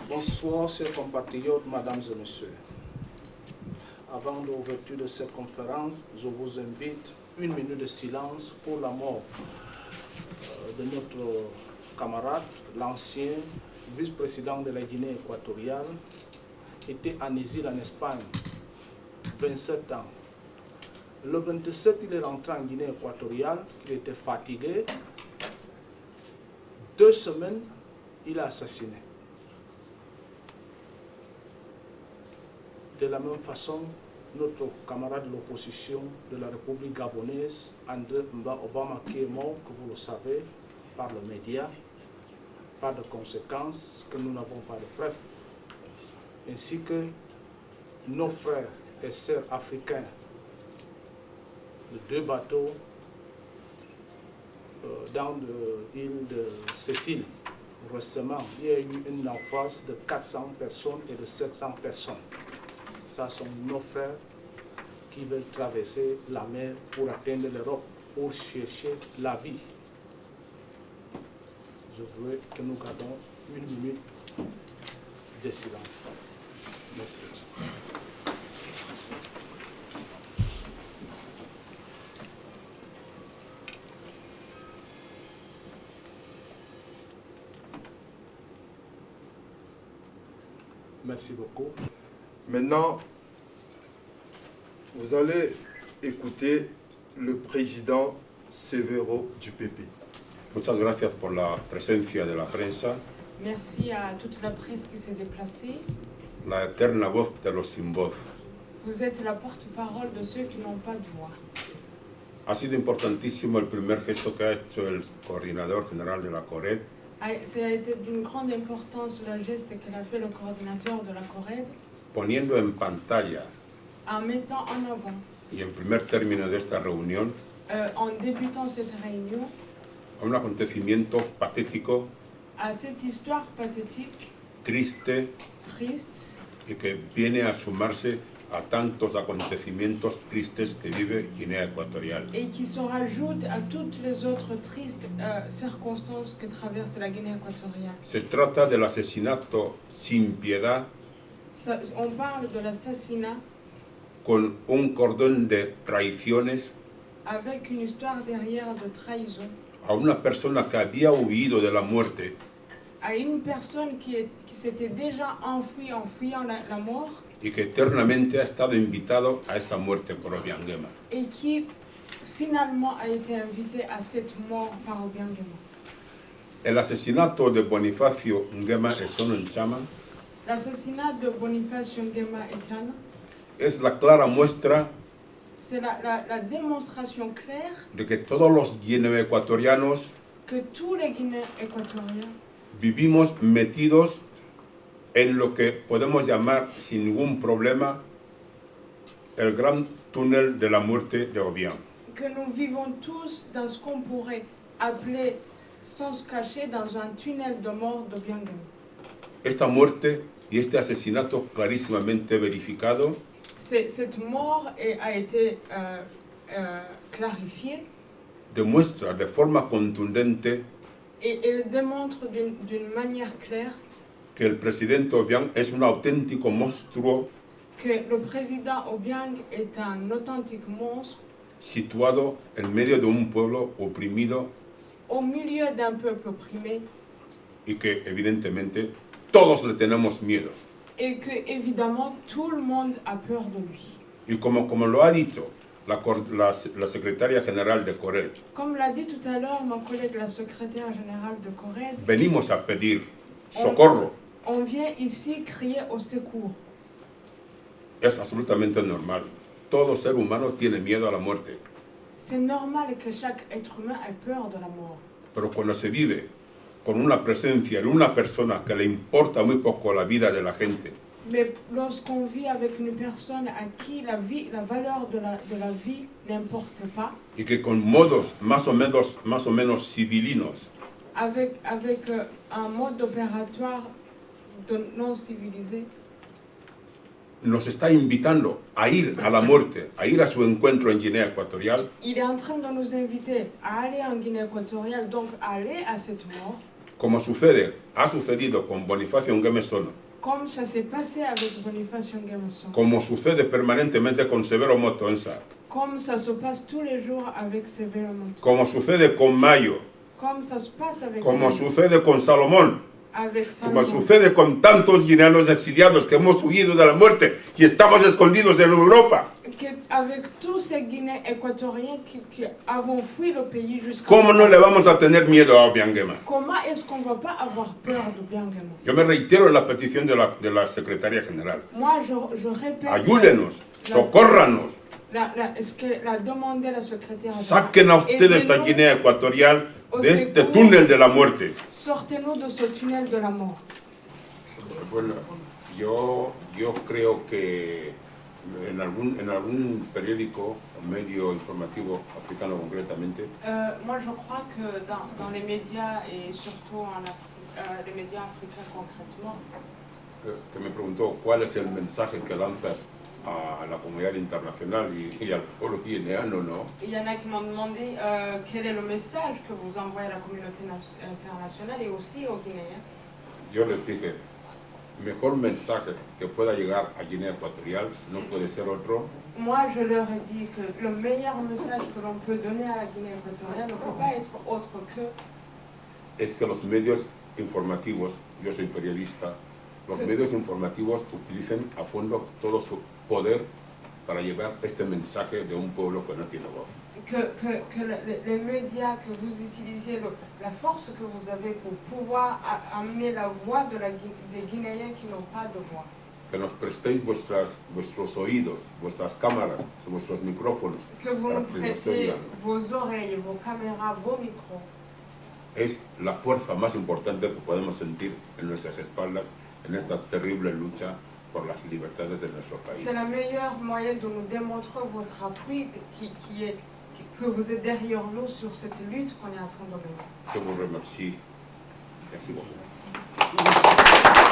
Bonsoir, chers compatriotes, mesdames et messieurs. Avant l'ouverture de cette conférence, je vous invite une minute de silence pour la mort de notre camarade, l'ancien vice-président de la Guinée équatoriale, était en exil en Espagne, 27 ans. Le 27, il est rentré en Guinée équatoriale, il était fatigué. 2 semaines, il est assassiné. De la même façon, notre camarade de l'opposition de la République gabonaise, André Obama, qui est mort, que vous le savez, par les médias, pas de conséquences, que nous n'avons pas de preuves, ainsi que nos frères et sœurs africains de 2 bateaux dans l'île de Sicile. Récemment, il y a eu une naufrage de 400 personnes et de 700 personnes. Ce sont nos frères qui veulent traverser la mer pour atteindre l'Europe, pour chercher la vie. Je veux que nous gardons une minute de silence. Merci. Merci beaucoup. Maintenant, vous allez écouter le président Severo du PP. Muchas gracias por la presencia de la prensa, Merci à toute la presse qui s'est déplacée. la eterna voz de los sin voz. Vous êtes la porte-parole de ceux qui n'ont pas de voix. Ha sido importantísimo el primer gesto que ha hecho el coordinador general de la CORED, Ça a été d'une grande importance le geste qu'a fait le coordinateur de la CORED poniendo en pantalla en mettant en avant, y en primer término de esta reunión, en débutant cette réunion, a un acontecimiento patético, à cette histoire pathétique, triste triste, y que viene a sumarse a tantos acontecimientos tristes que vive Guinea Ecuatorial. et qui se rajoute à toutes les autres tristes circonstances que traverse la Guinée équatoriale. Se trata del asesinato sin piedad On parle de l'assassinat con un cordón de traiciones avec une histoire derrière de trahison a una persona que había huido de la muerte à une personne qui s'était déjà enfuie en fuyant la mort y que eternamente ha estado invitado a esta muerte por Obiangema. et qui finalement a été invité à cette mort par Obiangema. El asesinato de Bonifacio Nguema Esono Nchama L'assassinat de Boniface Nguema Etienne, es la clara muestra c'est la démonstration claire de que todos los guineoecuatorianos que tous les Guinéens équatoriens vivimos metidos en lo que podemos llamar sin ningún problema el gran túnel de la muerte de Obiang. que nous vivons tous dans ce qu'on pourrait appeler sans se cacher dans un tunnel de mort d'Obiangema. Esta muerte y este asesinato clarísimamente verificado Cette mort a été clarifiée demuestra de forma contundente et elle démontre d'une manière claire que el presidente Obiang es un auténtico monstruo que le président Obiang est un authentique monstre situado en medio de un pueblo oprimido au milieu d'un peuple opprimé y que evidentemente todos le tenemos miedo. et que évidemment tout le monde a peur de lui. Y como lo ha dicho la secretaria general de CORED, Comme l'a dit tout à l'heure mon collègue la secrétaire générale de CORED, venimos a pedir socorro. on vient ici crier au secours. Es absolutamente normal. Todo ser humano tiene miedo a la muerte. C'est normal que chaque être humain ait peur de la mort. Pero cuando se vive con una presencia de una persona que le importa muy poco la vida de la gente, Mais lorsqu'on vit avec une personne à qui la valeur de la vie n'importe pas, y que con modos más o menos civilinos avec un mode opératoire non civilisé, nos está invitando a ir a la muerte, a ir a su encuentro en Guinea Ecuatorial, il est en train de nous inviter à aller en Guinée équatoriale, donc à aller à cette mort. como ha sucedido con Bonifacio Nguemesono, comme ça s'est passé avec Boniface Nguemesono, como sucede permanentemente con Severo Motonsa, comme ça se passe tous les jours avec Severo Motonsa, como sucede con Mayo, comme ça se passe avec como Mayo, sucede con Salomón, avec como Salomon, sucede con tantos guineanos exiliados que hemos huido de la muerte y estamos escondidos en Europa. avec tous ces Guinéens équatoriens qui avons fui le pays jusqu'à... ¿Cómo no le vamos a tener miedo a Obiangema? Comment est-ce qu'on ne va pas avoir peur de Biangema? Yo me reitero en la petición de la Secretaría General. Moi, je répète... Ayúdenos, socórranos, Est-ce qu'elle a demandé à la secrétaire... saquen a ustedes esta Aidez-nous, Guinea Ecuatorial au de este secours. túnel de la muerte. Sortez-nous de ce tunnel de la mort. Bueno, yo creo que en algún periódico o medio informativo africano concretamente, Moi, je crois que dans les médias, et surtout en Afrique, les médias africains concrètement, que me preguntó cuál es el mensaje que lanzas a la comunidad internacional y al pueblo guineano, ¿no? il y en a qui m'ont demandé quel est le message que vous envoyez à la communauté internationale et aussi aux Guinéens. Yo les dije, mejor mensaje que pueda llegar a Guinea Ecuatorial no puede ser otro Moi, je leur ai dit que le meilleur message que l'on peut donner à la Guinée équatoriale ne peut pas être autre que es que los medios informativos, yo soy periodista, los Sí. medios informativos utilicen a fondo todo su poder para llevar este mensaje de un pueblo que no tiene voz. les médias, que vous utilisiez la force que vous avez pour pouvoir amener la voix des Guinéens qui n'ont pas de voix. Que nos prestéis vuestros oídos, vuestras cámaras, vuestros micrófonos, Que vous para nous que nos prêtez oigan. vos oreilles, vos caméras, vos micros. Es la fuerza más importante que podemos sentir en nuestras espaldas en esta terrible lucha por las libertades de nuestro país. C'est la meilleure moyen de nous démontrer votre appui que vous êtes derrière nous sur cette lutte qu'on est en train de mener. Je vous remercie. Merci beaucoup.